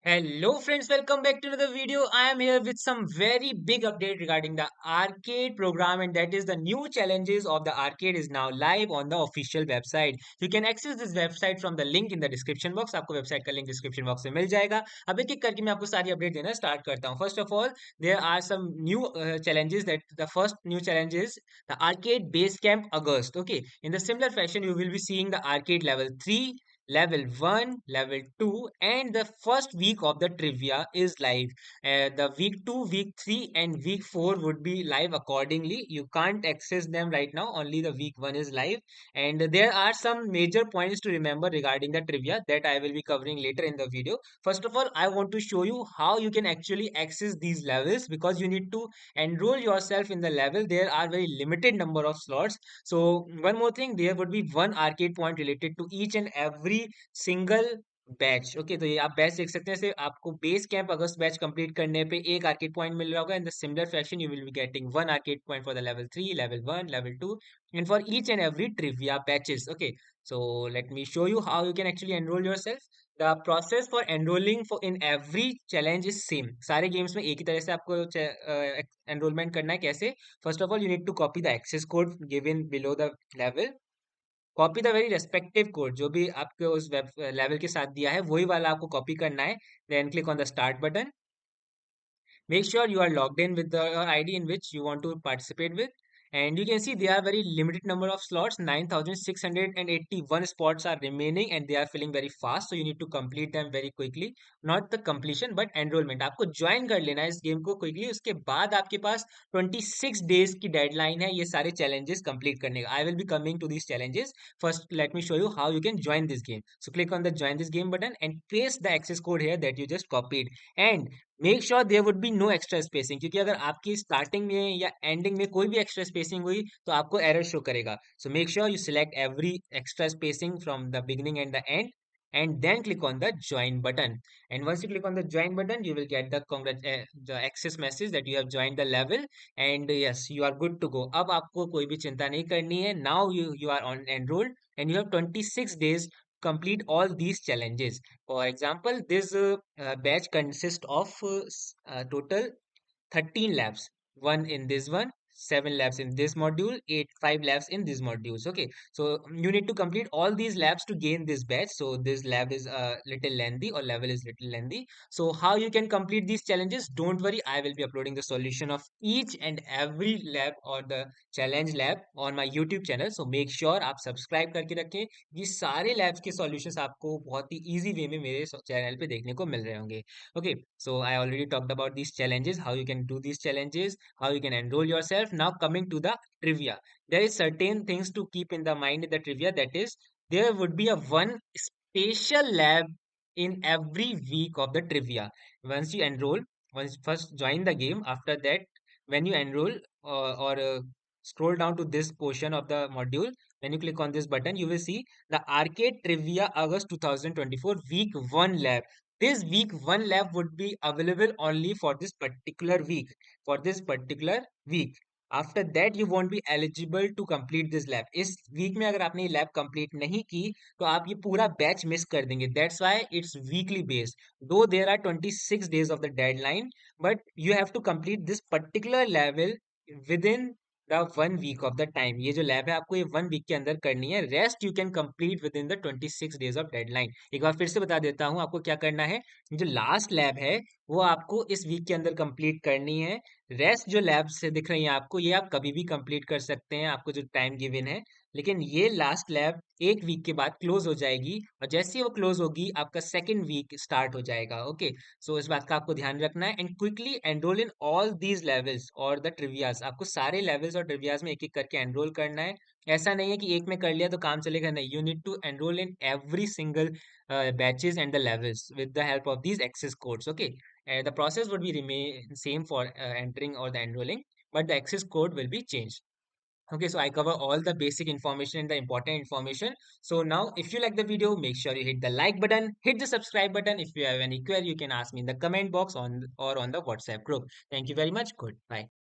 Hello friends, welcome back to another video. I am here with some very big update regarding the arcade program, and that is the new challenges of the arcade is now live on the official website. You can access this website from the link in the description box. आपको website का link description box में मिल जाएगा. अब एक एक करके मैं आपको सारी update देना start करता हूँ. First of all, there are some new challenges. That the first new challenge is the arcade base camp August. Okay, in the similar fashion, you will be seeing the arcade level 3, level 1, level 2, and the first week of the trivia is live. The week 2, week 3, and week 4 would be live accordingly. You can't access them right now, only the week 1 is live. And there are some major points to remember regarding the trivia that I will be covering later in the video. First of all, I want to show you how you can actually access these levels, because you need to enroll yourself in the level. There are very limited number of slots. So one more thing, there would be one arcade point related to each and every single batch. Okay, तो ये आप batch देख सकते हैं. से आपको base camp अगस्त batch complete करने पे एक आर्केड पॉइंट मिल रहा होगा. In the similar fashion you will be getting one arcade point for the level 3, level 1, level 2, and for each and every trivia batches. Okay, so let me show you how you can actually enroll yourself. The process for enrolling for in every challenge is same. सारे games में एक ही तरह से आपको enrolment करना है. कैसे? First of all, you need to copy the access code given below the level. Copy the very respective code जो भी आपके उस वेब लेवल के साथ दिया है, वही वाला आपको कॉपी करना है. Then click on the start button. Make sure you are logged in with the your ID in which you want to participate with. And you can see there are very limited number of slots. 9,681 spots are remaining and they are filling very fast. So you need to complete them very quickly. Not the completion but enrollment. आपको join कर लेना है इस game को quickly. उसके बाद आपके पास 26 days की deadline है ये सारे challenges complete करने का. I will be coming to these challenges. First, let me show you how you can join this game. So click on the join this game button and paste the access code here that you just copied. And make sure there would be no extra spacing, क्योंकि अगर आपकी starting में या ending में कोई भी extra spacing हुई तो आपको एरर शो करेगा. So make sure you select every extra spacing from the beginning and the end, and then click on the join button. And once you click on the join button, you will get the access message that you have joined the level. And yes, you are good to go. अब आपको कोई भी चिंता नहीं करनी है. Now you are on enrolled and you have 26 days complete all these challenges. For example, this batch consists of total 13 labs. One in this one, 7 labs in this module, 5 labs in these modules. Okay, so you need to complete all these labs to gain this batch. So this lab is a little lengthy, or level is little lengthy. So how you can complete these challenges? Don't worry, I will be uploading the solution of each and every lab or the challenge lab on my YouTube channel. So make sure आप subscribe करके रखें. ये सारे labs के solutions आपको बहुत ही easy way में मेरे चैनल पे देखने को मिल रहे होंगे. Okay, so I already talked about these challenges, how you can do these challenges, how you can enroll yourself. Now coming to the trivia, there is certain things to keep in the mind in the trivia. That is, there would be a one special lab in every week of the trivia. Once you enroll, once first join the game. After that, when you enroll or scroll down to this portion of the module, when you click on this button, you will see the Arcade Trivia August 2024 Week 1 lab. This week 1 lab would be available only for this particular week. For this particular week. After that you won't be eligible to complete this lab. इस week में अगर आपने ये lab complete नहीं की तो आप ये पूरा बैच मिस कर देंगे. That's why it's weekly based. दो there are 26 days of the deadline, but you have to complete this particular level within the 1 week of the time. ये जो लैब है आपको ये 1 week के अंदर करनी है. Rest you can complete with in the 26 days of deadline. एक बार फिर से बता देता हूँ आपको क्या करना है. जो लास्ट लैब है वो आपको इस वीक के अंदर कंप्लीट करनी है. रेस्ट जो लैब से दिख रही है आपको, ये आप कभी भी कंप्लीट कर सकते हैं, आपको जो टाइम गिवन है. लेकिन ये लास्ट लैब 1 week के बाद क्लोज हो जाएगी, और जैसे ही वो क्लोज होगी आपका सेकेंड वीक स्टार्ट हो जाएगा. ओके, सो इस बात का आपको ध्यान रखना है. And quickly enrol in all these levels और द ट्रिवियाज. आपको सारे लेवल्स और ट्रिवियाज में एक एक करके एनरोल करना है. ऐसा नहीं है कि एक में कर लिया तो काम चलेगा, नहीं. You need to enrol in every single batches and the levels with the help of these access codes. Okay, the process would be remain same for entering or the enrolling, but the access code will be changed. Okay, so I cover all the basic information and the important information. So now, if you like the video, make sure you hit the like button, hit the subscribe button. If you have any query, you can ask me in the comment box on or on the WhatsApp group. Thank you very much. Good. Bye.